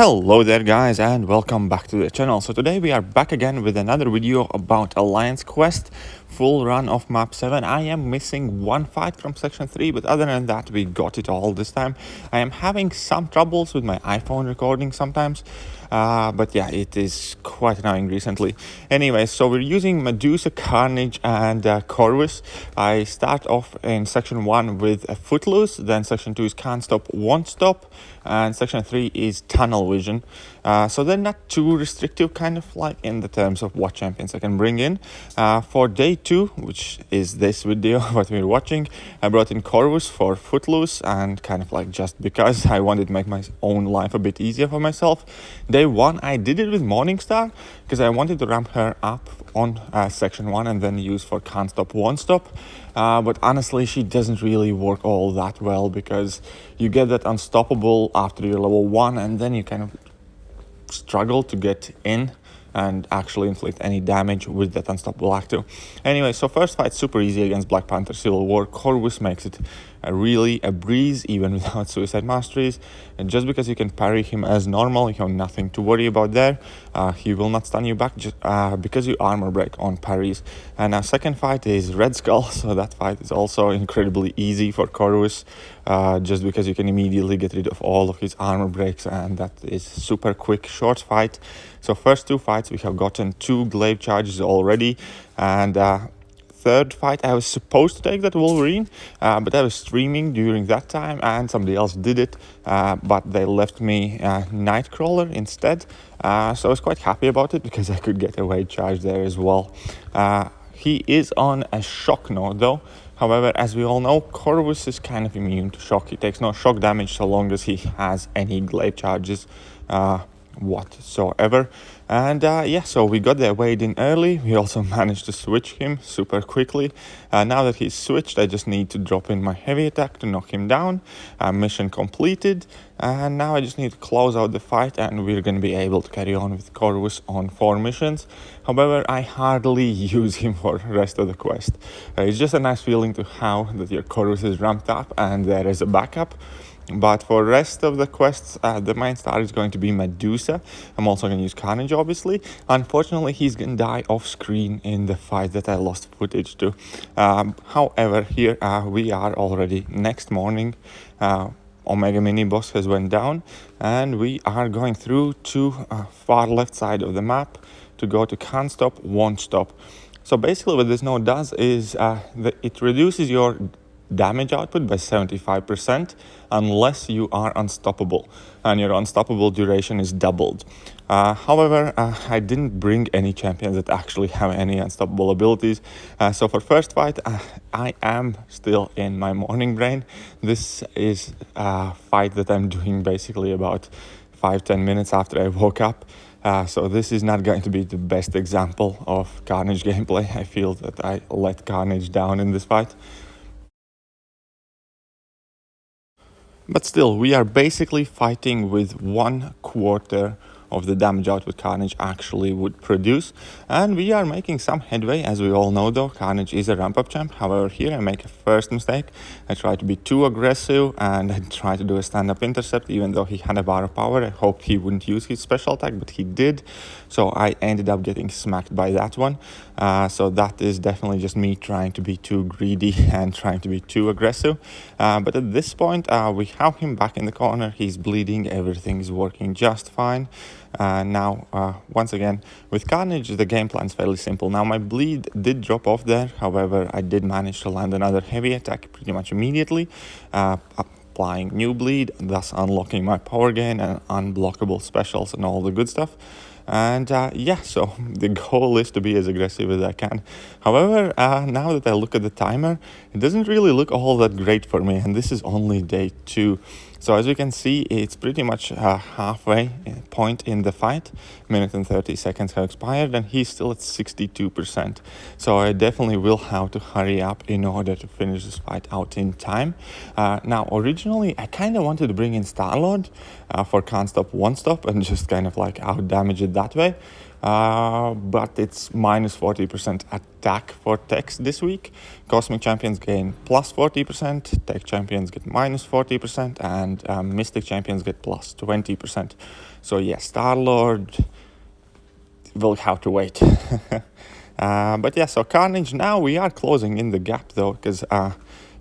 Hello there guys and welcome back to the channel. So today we are back again with another video about Alliance Quest full run of map 7. I am missing one fight from section 3, but other than that we got it all this time. I am having some troubles with my iPhone recording sometimes, but yeah, it is quite annoying recently. Anyway, so we're using Medusa, Carnage and Corvus. I start off in section 1 with Footloose, then section 2 is Can't Stop, Won't Stop, and section 3 is Tunnel Vision. So they're not too restrictive, kind of like in the terms of what champions I can bring in. For day 2, which is this video what we're watching, I brought in Corvus for Footloose, and kind of like just because I wanted to make my own life a bit easier for myself. Day 1 I did it with Morningstar because I wanted to ramp her up on section 1 and then use for Can't Stop, Won't Stop. But honestly, she doesn't really work all that well because you get that unstoppable after you're level 1 and then you kind of struggle to get in and actually inflict any damage with that unstoppable active. Anyway, so first fight super easy against Black Panther Civil War. Corvus makes it really a breeze even without suicide masteries, and just because you can parry him as normal, you have nothing to worry about there. He will not stun you back just because you armor break on parries. And our second fight is Red Skull, so that fight is also incredibly easy for Corvus, just because you can immediately get rid of all of his armor breaks, and that is super quick short fight. So first two fights we have gotten 2 glaive charges already, and third fight I was supposed to take that Wolverine, but I was streaming during that time and somebody else did it, but they left me Nightcrawler instead, so I was quite happy about it because I could get a weight charge there as well. He is on a shock node though. However, as we all know, Corvus is kind of immune to shock. He takes no shock damage so long as he has any glaive charges whatsoever. And yeah, so we got the Wade in early. We also managed to switch him super quickly. Now that he's switched, I just need to drop in my heavy attack to knock him down. Mission completed, and now I just need to close out the fight and we're going to be able to carry on with Corvus on 4 missions. However, I hardly use him for the rest of the quest. It's just a nice feeling to have that your Corvus is ramped up and there is a backup. But for the rest of the quests, the main star is going to be Medusa. I'm also going to use Carnage, obviously. Unfortunately, he's going to die off screen in the fight that I lost footage to. However, here we are already next morning. Omega Mini Boss has went down, and we are going through to far left side of the map to go to Can't Stop, Won't Stop. So basically what this node does is that it reduces your damage output by 75% unless you are unstoppable, and your unstoppable duration is doubled. However, I didn't bring any champions that actually have any unstoppable abilities, so for first fight I am still in my morning brain. This is a fight that I'm doing basically about 5-10 minutes after I woke up. So this is not going to be the best example of Carnage gameplay. I feel that I let Carnage down in this fight. But still, we are basically fighting with 1/4 of the damage output Carnage actually would produce, and we are making some headway. As we all know though, Carnage is a ramp-up champ. However, here I make a first mistake. I try to be too aggressive and I try to do a stand-up intercept even though he had a bar of power. I hoped he wouldn't use his special attack, but he did, so I ended up getting smacked by that one. So that is definitely just me trying to be too greedy and trying to be too aggressive. But at this point, we have him back in the corner. He's bleeding, everything is working just fine. Now, once again, with Carnage, the game plan is fairly simple. Now, my bleed did drop off there. However, I did manage to land another heavy attack pretty much immediately, applying new bleed, thus unlocking my power gain and unblockable specials and all the good stuff. And yeah, so the goal is to be as aggressive as I can. However, now that I look at the timer, it doesn't really look all that great for me, and this is only day 2. So as you can see, it's pretty much halfway point in the fight. Minute and 30 seconds have expired and he's still at 62%. So I definitely will have to hurry up in order to finish this fight out in time. Now, originally, I kind of wanted to bring in Star-Lord, for can't stop, won't stop, and just kind of like out damage it that way. But it's minus 40% attack for techs this week. Cosmic champions gain plus 40%, tech champions get minus 40%, and mystic champions get plus 20%. So yeah, Star-Lord will have to wait. But yeah, so Carnage, now we are closing in the gap though, because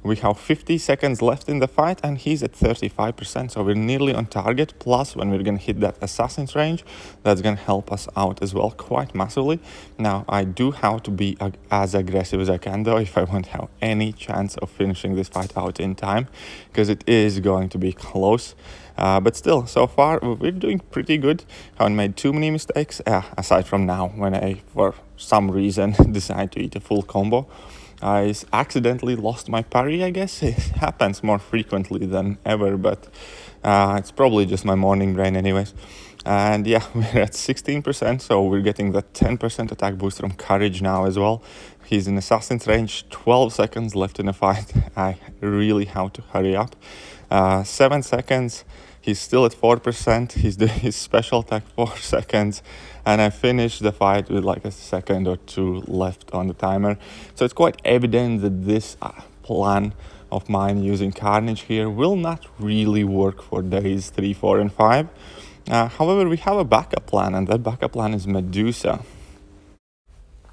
we have 50 seconds left in the fight and he's at 35%, so we're nearly on target. Plus, when we're gonna hit that assassin's range, that's gonna help us out as well quite massively. Now, I do have to be as aggressive as I can though, if I want to have any chance of finishing this fight out in time, because it is going to be close. But still, so far, we're doing pretty good. Haven't made too many mistakes, aside from now, when I, for some reason, decide to eat a full combo. I accidentally lost my parry, I guess. It happens more frequently than ever, but it's probably just my morning brain anyways. And yeah, we're at 16%, so we're getting that 10% attack boost from Courage now as well. He's in assassin's range, 12 seconds left in the fight. I really have to hurry up. 7 seconds. He's still at 4%. He's doing his special attack 4 seconds. And I finished the fight with like a second or two left on the timer. So it's quite evident that this plan of mine using Carnage here will not really work for days 3, 4, and 5. However, we have a backup plan, and that backup plan is Medusa.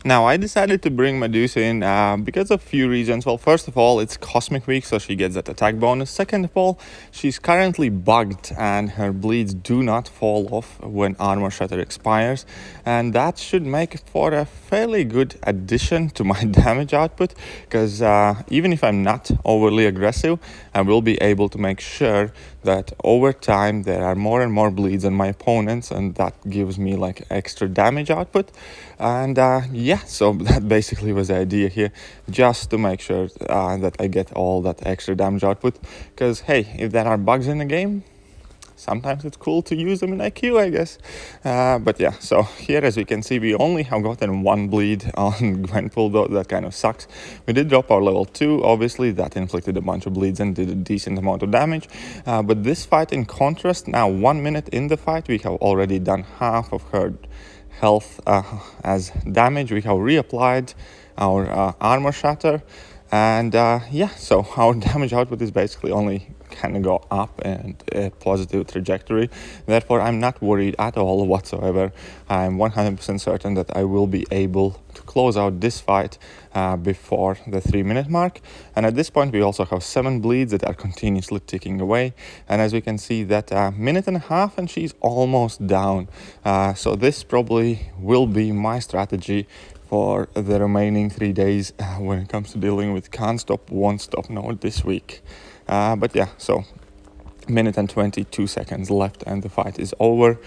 Now, I decided to bring Medusa in because of a few reasons. Well, first of all, it's Cosmic Week, so she gets that attack bonus. Second of all, she's currently bugged and her bleeds do not fall off when Armor Shatter expires. And that should make for a fairly good addition to my damage output, because even if I'm not overly aggressive, I will be able to make sure that over time there are more and more bleeds on my opponents, and that gives me like extra damage output. And yeah, so that basically was the idea here, just to make sure that I get all that extra damage output, because hey, if there are bugs in the game, sometimes it's cool to use them in IQ, I guess. But yeah, so here, as we can see, we only have gotten 1 bleed on Gwenpool, though that kind of sucks. We did drop our level 2, obviously, that inflicted a bunch of bleeds and did a decent amount of damage. But this fight, in contrast, now 1 minute in the fight, we have already done half of her health as damage. We have reapplied our Armor Shatter. And yeah, so our damage output is basically only kind of go up and a positive trajectory. Therefore, I'm not worried at all whatsoever. I'm 100% certain that I will be able to close out this fight before the 3-minute mark. And at this point, we also have 7 bleeds that are continuously ticking away. And as we can see, that minute and a half and she's almost down. So this probably will be my strategy for the remaining 3 days when it comes to dealing with can't stop, won't stop node this week. But yeah, so minute and 22 seconds left and the fight is over.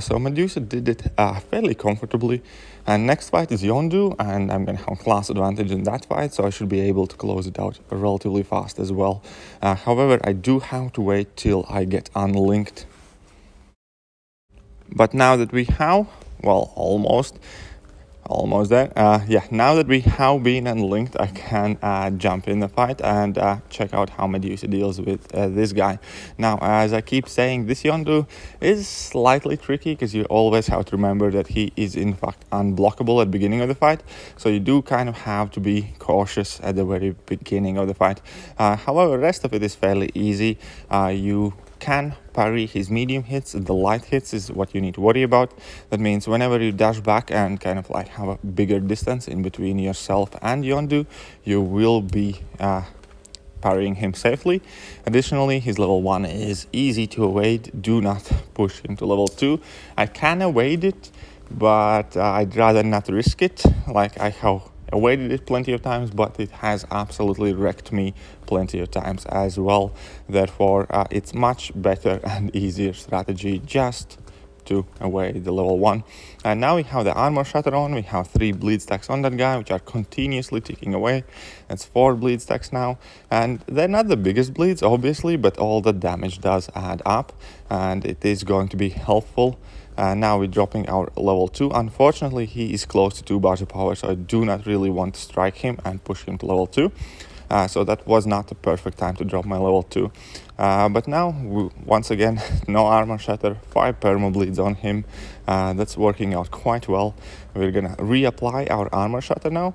So Medusa did it fairly comfortably. And next fight is Yondu, and I'm going to have class advantage in that fight, so I should be able to close it out relatively fast as well. However, I do have to wait till I get unlinked. But now that we have, well, almost there. Yeah, now that we have been unlinked, I can jump in the fight and check out how Medusa deals with this guy. Now, as I keep saying, this Yondu is slightly tricky, because you always have to remember that he is in fact unblockable at the beginning of the fight. So you do kind of have to be cautious at the very beginning of the fight. However, the rest of it is fairly easy. You can parry his medium hits. The light hits is what you need to worry about. That means whenever you dash back and kind of like have a bigger distance in between yourself and Yondu, you will be parrying him safely. Additionally, his level 1 is easy to evade. Do not push him to level 2. I can evade it, but I'd rather not risk it. Like, I have evaded it plenty of times, but it has absolutely wrecked me plenty of times as well. Therefore, it's much better and easier strategy just to evade the level 1. And now we have the Armor Shatter on. We have 3 bleed stacks on that guy, which are continuously ticking away. That's 4 bleed stacks now. And they're not the biggest bleeds, obviously, but all the damage does add up, and it is going to be helpful. Now we're dropping our level 2. Unfortunately, he is close to 2 bars of power, so I do not really want to strike him and push him to level 2. so that was not the perfect time to drop my level 2. But now, once again, no armor shatter, 5 perma bleeds on him. That's working out quite well. We're gonna reapply our armor shatter now.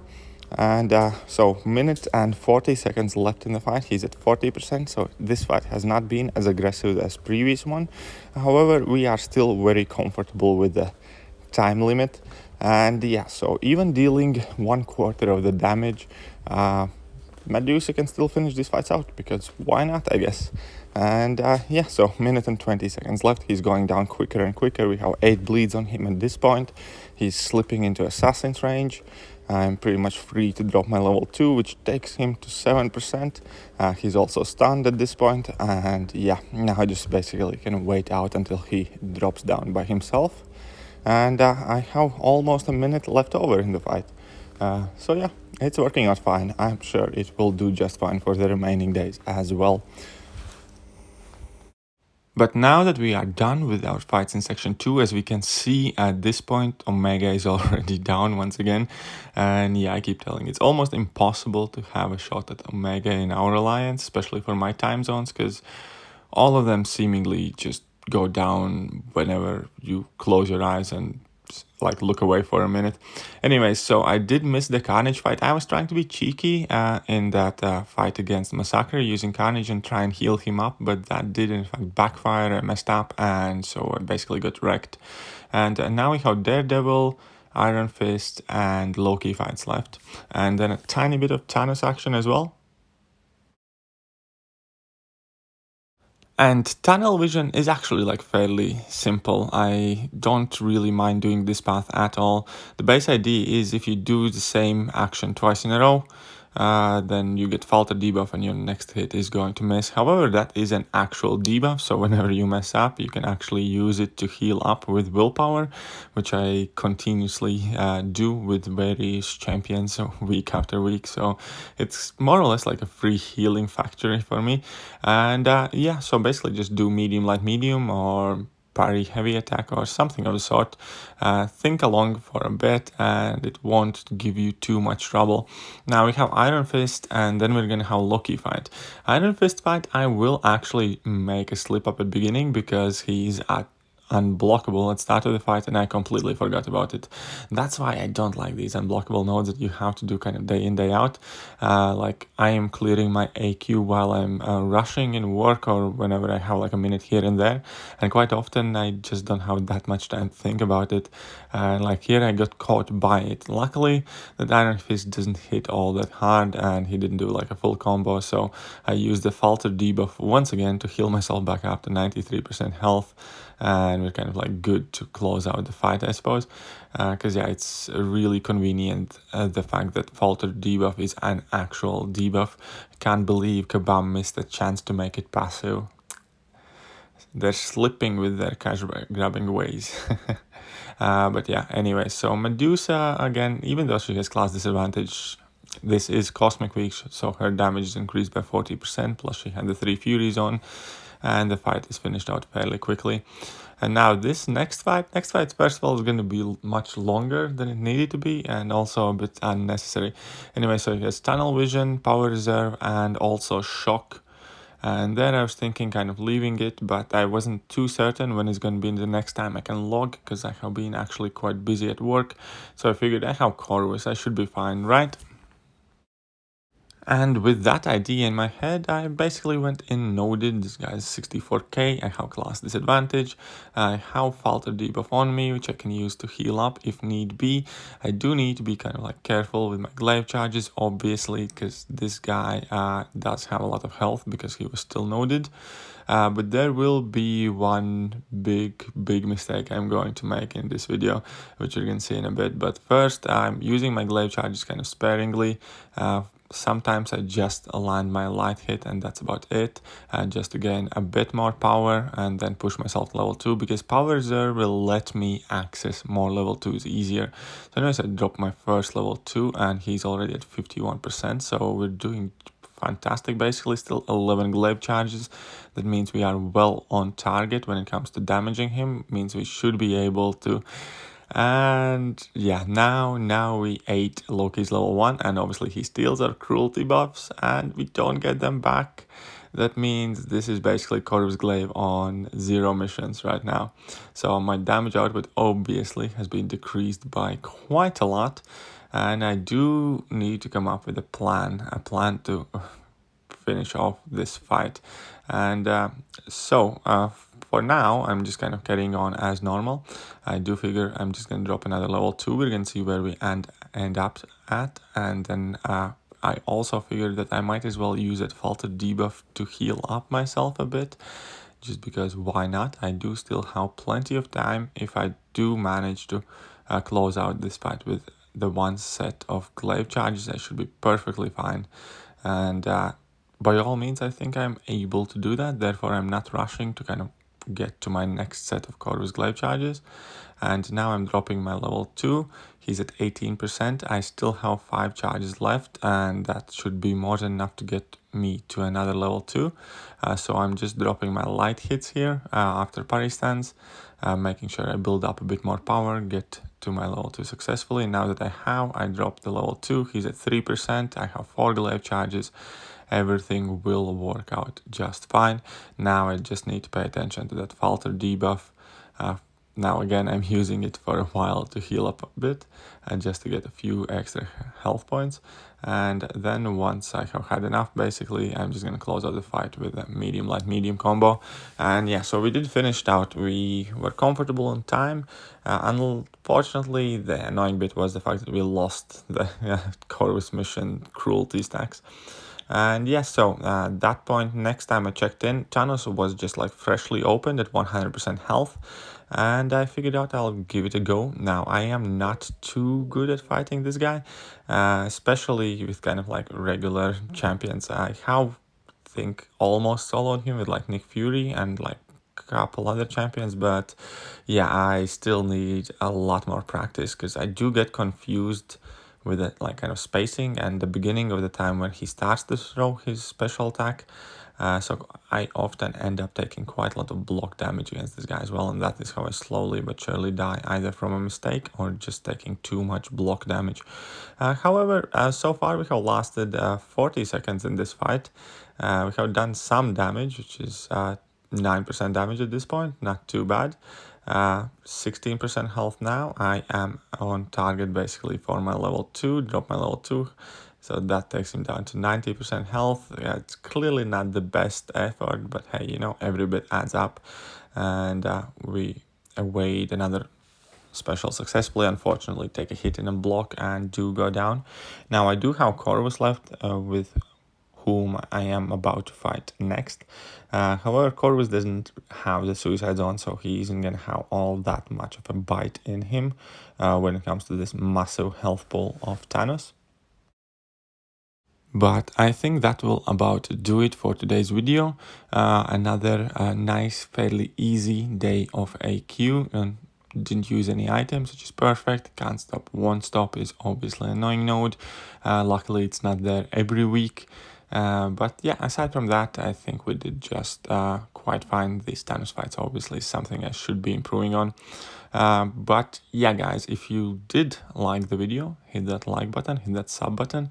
And so minute and 40 seconds left in the fight. He's at 40%, so this fight has not been as aggressive as previous one. However, we are still very comfortable with the time limit. And yeah, so even dealing 1/4 of the damage, Medusa can still finish these fights out, because why not, I guess. And yeah, so minute and 20 seconds left. He's going down quicker and quicker. We have 8 bleeds on him at this point. He's slipping into assassin's range. I'm pretty much free to drop my level 2, which takes him to 7%. He's also stunned at this point, and yeah, now I just basically can wait out until he drops down by himself. And I have almost a minute left over in the fight. So yeah, it's working out fine. I'm sure it will do just fine for the remaining days as well. But now that we are done with our fights in Section 2, as we can see at this point, Omega is already down once again. And yeah, I keep telling it's almost impossible to have a shot at Omega in our alliance, especially for my time zones, because all of them seemingly just go down whenever you close your eyes and like look away for a minute. Anyways, so I did miss the Carnage fight. I was trying to be cheeky in that fight against Massacre, using Carnage and try and heal him up, but that did in fact backfire. I messed up, and so I basically got wrecked. And now we have Daredevil, Iron Fist, and Loki fights left, and then a tiny bit of Thanos action as well. And tunnel vision is actually like fairly simple. I don't really mind doing this path at all. The base idea is if you do the same action twice in a row, then you get falter debuff and your next hit is going to miss. However, that is an actual debuff, so whenever you mess up, you can actually use it to heal up with willpower, which I continuously do with various champions week after week. So it's more or less like a free healing factory for me. And yeah, so basically just do medium, light, medium, or parry heavy attack or something of the sort. Think along for a bit and it won't give you too much trouble. Now we have Iron Fist, and then we're gonna have Loki fight. Iron Fist fight, I will actually make a slip up at beginning because he's at unblockable at start of the fight and I completely forgot about it. That's why I don't like these unblockable nodes that you have to do kind of day in, day out. Like I am clearing my AQ while I'm rushing in work or whenever I have like a minute here and there, and quite often I just don't have that much time to think about it. Like here I got caught by it. Luckily that Iron Fist doesn't hit all that hard and he didn't do like a full combo, so I used the falter debuff once again to heal myself back up to 93% health. And we're kind of like good to close out the fight, I suppose, because yeah, it's really convenient, the fact that falter debuff is an actual debuff. I can't believe Kabam missed a chance to make it passive. They're slipping with their cash grabbing ways. But yeah, anyway, so Medusa, again, even though she has class disadvantage, this is Cosmic Week, so her damage is increased by 40%, plus she had the 3 Furies on, and the fight is finished out fairly quickly. And now this next fight, first of all, is going to be much longer than it needed to be, and also a bit unnecessary. Anyway, so he has Tunnel Vision, Power Reserve, and also Shock. And then I was thinking kind of leaving it, but I wasn't too certain when it's going to be the next time I can log, because I have been actually quite busy at work. So I figured I have Corvus, I should be fine, right? And with that idea in my head, I basically went in noded. This guy's 64k, I have class disadvantage, I have falter debuff on me, which I can use to heal up if need be. I do need to be kind of like careful with my glaive charges, obviously, because this guy does have a lot of health because he was still noded. But there will be one big mistake I'm going to make in this video, which you're going to see in a bit. But first, I'm using my glaive charges kind of sparingly. Sometimes I just align my light hit and that's about it, just to gain a bit more power and then push myself to level 2, because Power Reserve will let me access more level 2s easier. So anyways, I dropped my first level 2 and he's already at 51%, so we're doing fantastic. Basically still 11 glaive charges. That means we are well on target when it comes to damaging him. Means we should be able to And yeah, now we ate Loki's level 1, and obviously he steals our cruelty buffs and we don't get them back. That means this is basically Corvus Glaive on 0 missions right now. So my damage output obviously has been decreased by quite a lot, and I do need to come up with a plan to finish off this fight. And for now, I'm just kind of carrying on as normal. I do figure I'm just going to drop another level 2. We're going to see where we end up at. And then I also figured that I might as well use that falter debuff to heal up myself a bit. Just because why not? I do still have plenty of time if I do manage to close out this fight with the one set of glaive charges. I should be perfectly fine. And by all means, I think I'm able to do that. Therefore, I'm not rushing to kind of get to my next set of Corvus glaive charges. And now I'm dropping my level 2. He's at 18%. I still have 5 charges left, and that should be more than enough to get me to another level 2. So I'm just dropping my light hits here after parry stands, making sure I build up a bit more power, get to my level 2 successfully. Now that I dropped the level 2. He's at 3%. I have 4 glaive charges. Everything will work out just fine. Now I just need to pay attention to that falter debuff. Now again, I'm using it for a while to heal up a bit and just to get a few extra health points. And then once I have had enough, basically, I'm just going to close out the fight with a medium, light, medium combo. And yeah, so we did finish it out. We were comfortable on time. Unfortunately, the annoying bit was the fact that we lost the Corvus mission cruelty stacks. And yes, so at that point, next time I checked in, Thanos was just like freshly opened at 100% health. And I figured out I'll give it a go. Now, I am not too good at fighting this guy, especially with kind of like regular champions. I think almost soloed him with like Nick Fury and like a couple other champions, but yeah, I still need a lot more practice because I do get confused with it, like kind of spacing and the beginning of the time when he starts to throw his special attack. So I often end up taking quite a lot of block damage against this guy as well, and that is how I slowly but surely die, either from a mistake or just taking too much block damage. However, so far we have lasted 40 seconds in this fight. We have done some damage, which is 9% damage at this point, not too bad. 16% health now. I am on target basically for my level 2, drop my level 2. So that takes him down to 90% health. Yeah, it's clearly not the best effort, but hey, you know, every bit adds up. And we evade another special successfully. Unfortunately, take a hit in a block and do go down. Now I do have Corvus left with whom I am about to fight next. However, Corvus doesn't have the suicide zone, so he isn't going to have all that much of a bite in him when it comes to this massive health pool of Thanos. But I think that will about do it for today's video. Another nice, fairly easy day of AQ, and didn't use any items, which is perfect. Can't stop, won't stop is obviously an annoying node. Luckily, it's not there every week. But yeah, aside from that, I think we did just quite fine. These Thanos fights obviously is something I should be improving on. But yeah, guys, if you did like the video, hit that like button, hit that sub button,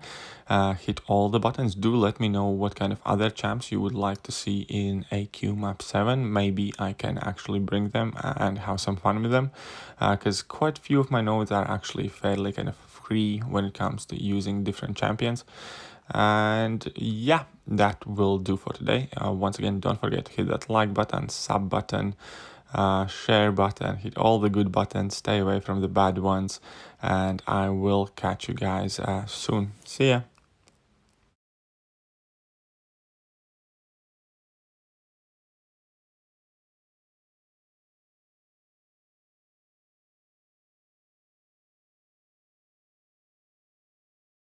hit all the buttons. Do let me know what kind of other champs you would like to see in AQ map 7. Maybe I can actually bring them and have some fun with them, because quite a few of my nodes are actually fairly kind of free when it comes to using different champions. And yeah, that will do for today. Once again, don't forget to hit that like button, sub button, share button, hit all the good buttons, stay away from the bad ones, and I will catch you guys soon. See ya.